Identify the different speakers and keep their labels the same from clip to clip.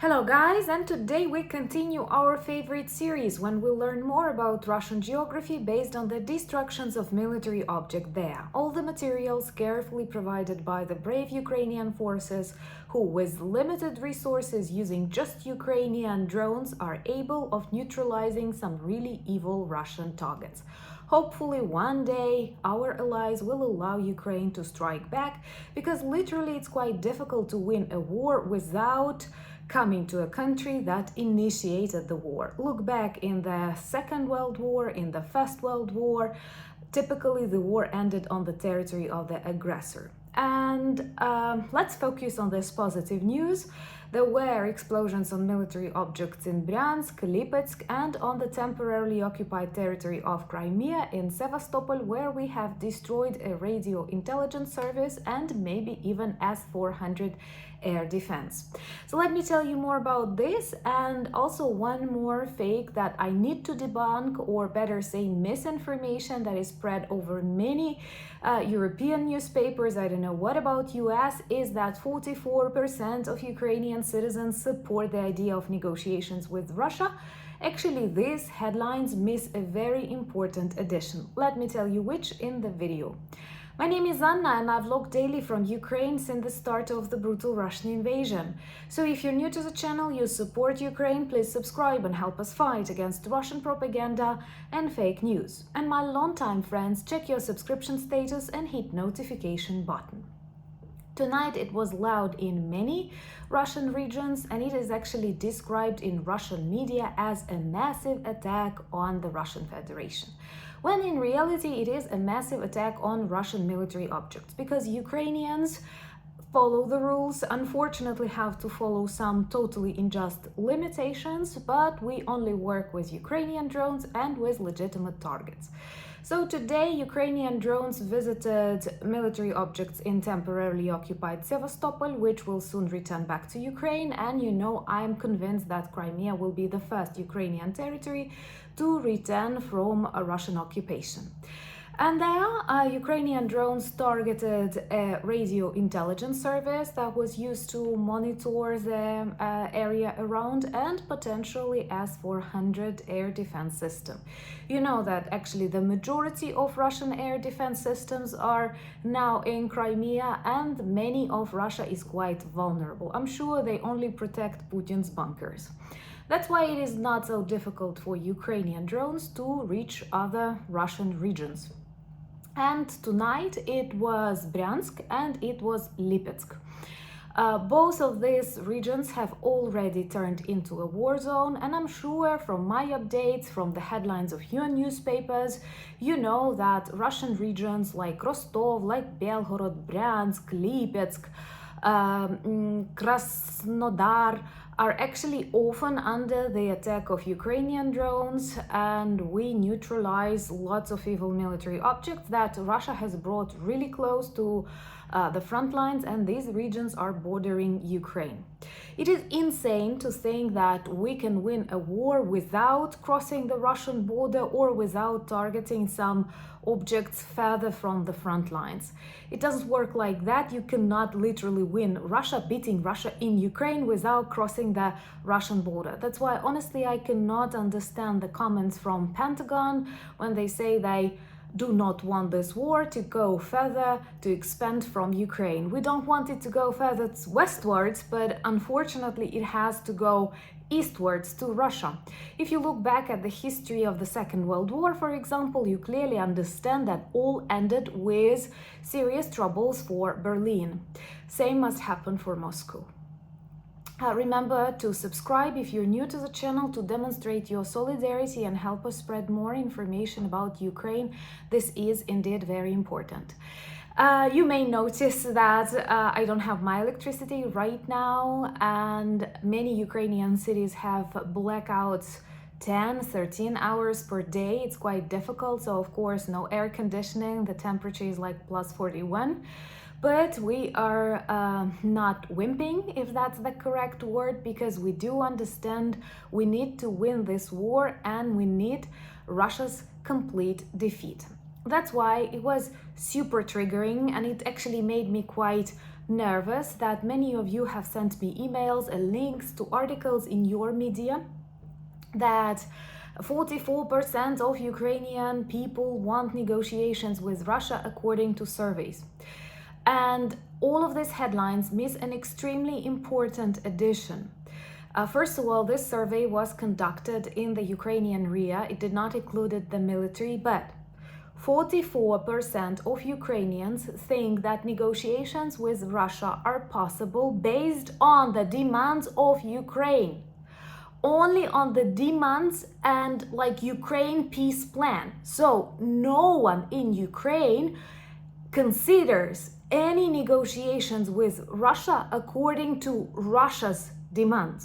Speaker 1: Hello guys, and today we continue our favorite series when we learn more about Russian geography based on the destructions of military objects there. All the materials carefully provided by the brave Ukrainian forces who, with limited resources using just Ukrainian drones, are able of neutralizing some really evil Russian targets. Hopefully one day our allies will allow Ukraine to strike back, because literally it's quite difficult to win a war without coming to a country that initiated the war. Look back in the Second World War, in the First World War. Typically the war ended on the territory of the aggressor. And let's focus on this positive news. There were explosions on military objects in Bryansk, Lipetsk, and on the temporarily occupied territory of Crimea in Sevastopol, where we have destroyed a radio intelligence service and maybe even S-400 air defense. So let me tell you more about this, and also one more fake that I need to debunk, or better say misinformation that is spread over many European newspapers. I don't know what about US, is that 44% of Ukrainian citizens support the idea of negotiations with Russia. Actually, these headlines miss a very important addition. Let me tell you which in the video. My name is Anna and I vlog daily from Ukraine since the start of the brutal Russian invasion. So if you're new to the channel, you support Ukraine, please subscribe and help us fight against Russian propaganda and fake news. And my longtime friends, check your subscription status and hit notification button. Tonight it was loud in many Russian regions, and it is actually described in Russian media as a massive attack on the Russian Federation, when in reality it is a massive attack on Russian military objects, because Ukrainians follow the rules, unfortunately have to follow some totally unjust limitations, but we only work with Ukrainian drones and with legitimate targets. So today, Ukrainian drones visited military objects in temporarily occupied Sevastopol, which will soon return back to Ukraine. And you know, I'm convinced that Crimea will be the first Ukrainian territory to return from a Russian occupation. And there, Ukrainian drones targeted a radio intelligence service that was used to monitor the area around, and potentially S-400 air defense system. You know that actually the majority of Russian air defense systems are now in Crimea, and many of Russia is quite vulnerable. I'm sure they only protect Putin's bunkers. That's why it is not so difficult for Ukrainian drones to reach other Russian regions. And tonight it was Bryansk and it was Lipetsk. Both of these regions have already turned into a war zone, and I'm sure from my updates, from the headlines of your newspapers, you know that Russian regions like Rostov, like Belgorod, Bryansk, Lipetsk, Krasnodar are actually often under the attack of Ukrainian drones, and we neutralize lots of evil military objects that Russia has brought really close to the front lines, and these regions are bordering Ukraine. It is insane to think that we can win a war without crossing the Russian border or without targeting some objects further from the front lines. It doesn't work like that. You cannot literally win beating Russia in Ukraine without crossing the Russian border. That's why honestly I cannot understand the comments from Pentagon when they say they do not want this war to go further, to expand from Ukraine. We don't want it to go further westwards, but unfortunately it has to go eastwards to Russia. If you look back at the history of the Second World War, for example, you clearly understand that all ended with serious troubles for Berlin. Same must happen for Moscow. Remember to subscribe if you're new to the channel, to demonstrate your solidarity and help us spread more information about Ukraine. This is indeed very important. You may notice that I don't have my electricity right now, and many Ukrainian cities have blackouts 10, 13 hours per day. It's quite difficult. So of course, no air conditioning. The temperature is like plus 41. But we are not wimping, if that's the correct word, because we do understand we need to win this war and we need Russia's complete defeat. That's why it was super triggering, and it actually made me quite nervous that many of you have sent me emails and links to articles in your media that 44% of Ukrainian people want negotiations with Russia according to surveys. And all of these headlines miss an extremely important addition. First of all, this survey was conducted in the Ukrainian RIA. It did not include the military, but 44% of Ukrainians think that negotiations with Russia are possible based on the demands of Ukraine. Only on the demands and like Ukraine peace plan. So no one in Ukraine considers any negotiations with Russia according to Russia's demands.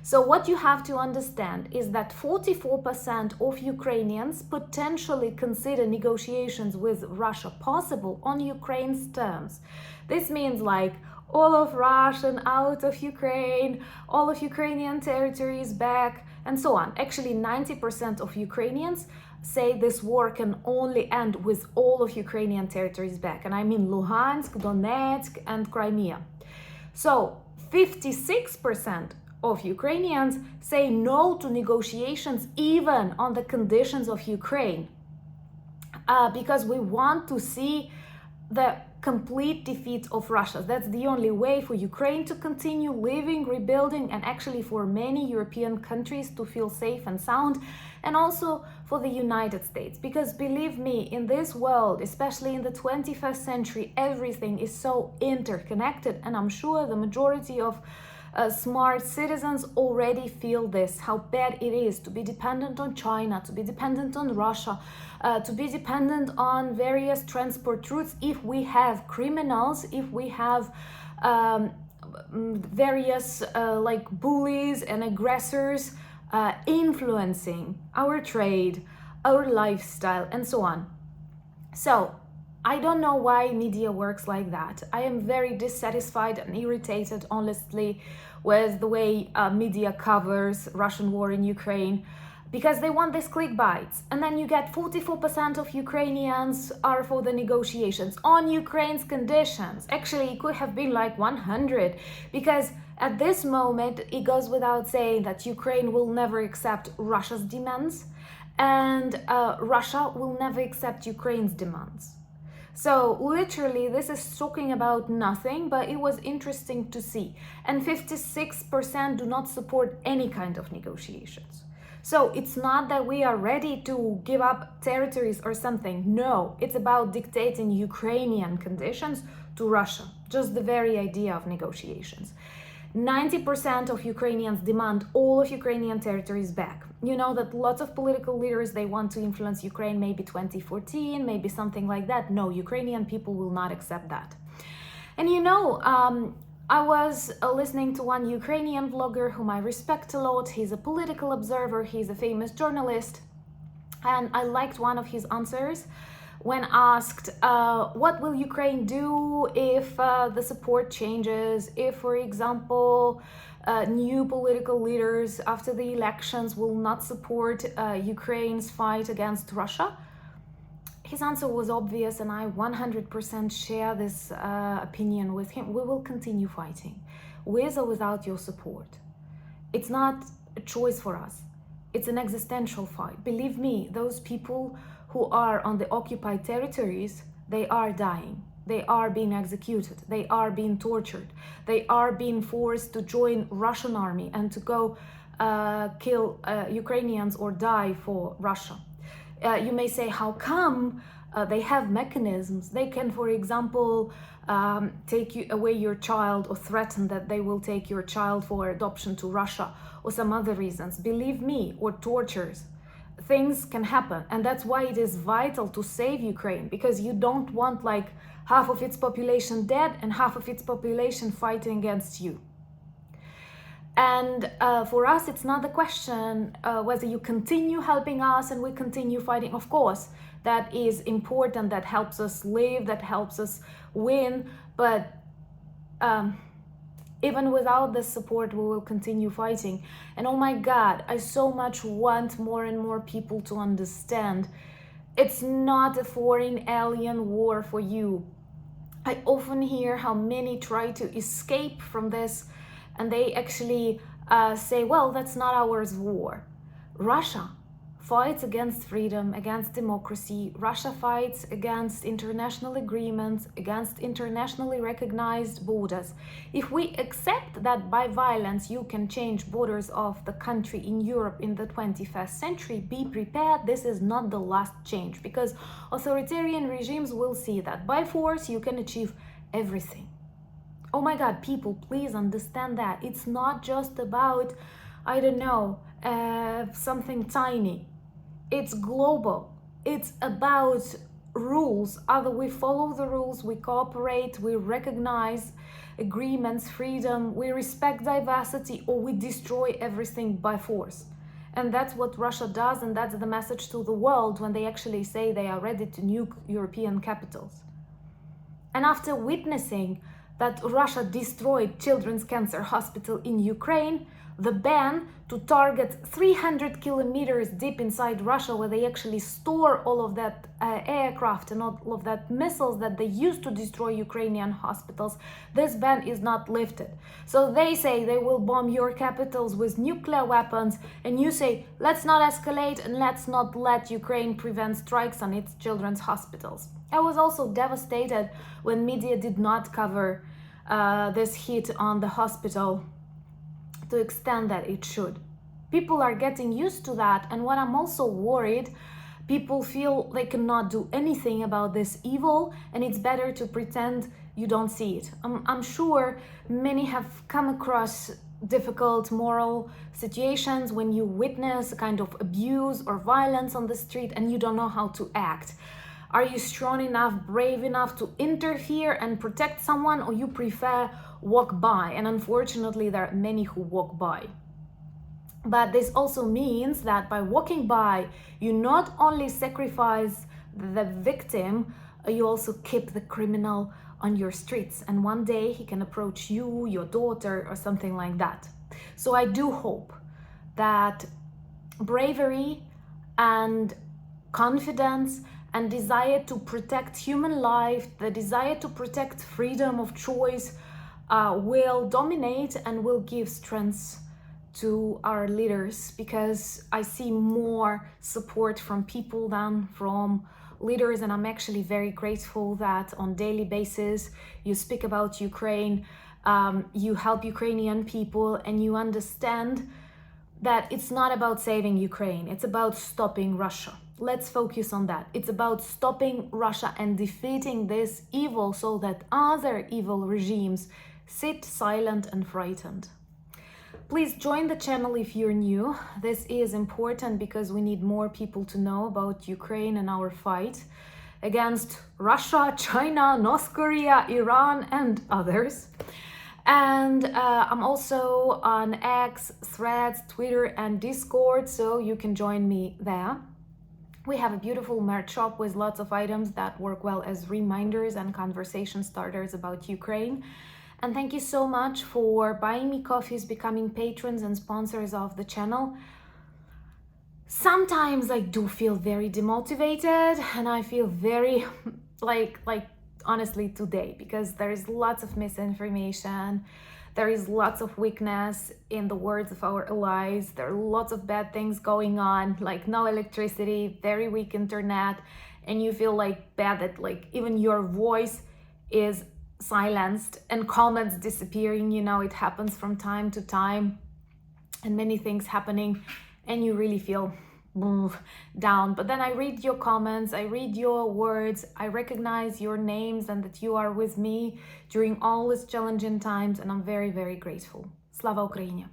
Speaker 1: So what you have to understand is that 44% of Ukrainians potentially consider negotiations with Russia possible on Ukraine's terms. This means like all of Russian out of Ukraine, all of Ukrainian territories back, and so on. Actually, 90% of Ukrainians say this war can only end with all of Ukrainian territories back. And I mean Luhansk, Donetsk, and Crimea. So 56% of Ukrainians say no to negotiations even on the conditions of Ukraine, because we want to see the complete defeat of Russia. That's the only way for Ukraine to continue living, rebuilding, and actually for many European countries to feel safe and sound, and also for the United States. Because believe me, in this world, especially in the 21st century, everything is so interconnected, and I'm sure the majority of smart citizens already feel this, how bad it is to be dependent on China, to be dependent on Russia, to be dependent on various transport routes if we have criminals, if we have various like bullies and aggressors influencing our trade, our lifestyle, and so on. So I don't know why media works like that. I am very dissatisfied and irritated, honestly, with the way media covers Russian war in Ukraine, because they want these clickbites. And then you get 44% of Ukrainians are for the negotiations on Ukraine's conditions. Actually, it could have been like 100, because at this moment, it goes without saying that Ukraine will never accept Russia's demands, and Russia will never accept Ukraine's demands. So literally this is talking about nothing, but it was interesting to see. And 56% do not support any kind of negotiations. So it's not that we are ready to give up territories or something. No, it's about dictating Ukrainian conditions to Russia. Just the very idea of negotiations. 90% of Ukrainians demand all of Ukrainian territories back. You know that lots of political leaders, they want to influence Ukraine, maybe 2014, maybe something like that. No, Ukrainian people will not accept that. And you know, I was listening to one Ukrainian vlogger whom I respect a lot. He's a political observer, he's a famous journalist, and I liked one of his answers when asked, what will Ukraine do if the support changes, if, for example, new political leaders after the elections will not support Ukraine's fight against Russia? His answer was obvious, and I 100% share this opinion with him. We will continue fighting, with or without your support. It's not a choice for us. It's an existential fight. Believe me, those people who are on the occupied territories, they are dying. They are being executed. They are being tortured. They are being forced to join Russian army and to go kill Ukrainians or die for Russia. You may say, how come they have mechanisms? They can, for example, take away your child or threaten that they will take your child for adoption to Russia or some other reasons. Believe me, or tortures. Things can happen, and that's why it is vital to save Ukraine, because you don't want like half of its population dead and half of its population fighting against you. And for us, it's not the question whether you continue helping us and we continue fighting. Of course, that is important, that helps us live, that helps us win, but even without this support, we will continue fighting. And oh my God, I so much want more and more people to understand it's not a foreign alien war for you. I often hear how many try to escape from this, and they actually say, well, that's not our war. Russia fights against freedom, against democracy. Russia fights against international agreements, against internationally recognized borders. If we accept that by violence you can change borders of the country in Europe in the 21st century, be prepared, this is not the last change, because authoritarian regimes will see that by force you can achieve everything. Oh my God, people, please understand that. It's not just about, I don't know, something tiny. It's global. It's about rules. Either we follow the rules, we cooperate, we recognize agreements, freedom, we respect diversity, or we destroy everything by force. And that's what Russia does, and that's the message to the world when they actually say they are ready to nuke European capitals. And after witnessing that Russia destroyed Children's Cancer Hospital in Ukraine, the ban to target 300 kilometers deep inside Russia, where they actually store all of that aircraft and all of that missiles that they used to destroy Ukrainian hospitals, this ban is not lifted. So they say they will bomb your capitals with nuclear weapons, and you say, let's not escalate and let's not let Ukraine prevent strikes on its children's hospitals. I was also devastated when media did not cover this hit on the hospital to the extent that it should. People are getting used to that, and when I'm also worried, people feel they cannot do anything about this evil, and it's better to pretend you don't see it. I'm sure many have come across difficult moral situations when you witness a kind of abuse or violence on the street and you don't know how to act. Are you strong enough, brave enough to interfere and protect someone, or you prefer walk by? And unfortunately, there are many who walk by. But this also means that by walking by, you not only sacrifice the victim, you also keep the criminal on your streets. And one day he can approach you, your daughter, or something like that. So I do hope that bravery and confidence and desire to protect human life, the desire to protect freedom of choice will dominate and will give strength to our leaders, because I see more support from people than from leaders, and I'm actually very grateful that on daily basis you speak about Ukraine, you help Ukrainian people, and you understand that it's not about saving Ukraine, it's about stopping Russia. Let's focus on that. It's about stopping Russia and defeating this evil so that other evil regimes sit silent and frightened. Please join the channel if you're new. This is important because we need more people to know about Ukraine and our fight against Russia, China, North Korea, Iran, and others. And I'm also on X, Threads, Twitter, and Discord, so you can join me there. We have a beautiful merch shop with lots of items that work well as reminders and conversation starters about Ukraine. And thank you so much for buying me coffees, becoming patrons and sponsors of the channel. Sometimes I do feel very demotivated, and I feel very like honestly today, because there is lots of misinformation, there is lots of weakness in the words of our allies, there are lots of bad things going on, like no electricity, very weak internet, and you feel like bad that like even your voice is silenced and comments disappearing. You know, it happens from time to time, and many things happening, and you really feel down. But then I read your comments, I read your words, I recognize your names and that you are with me during all these challenging times, and I'm very, very grateful. Slava Ukraini!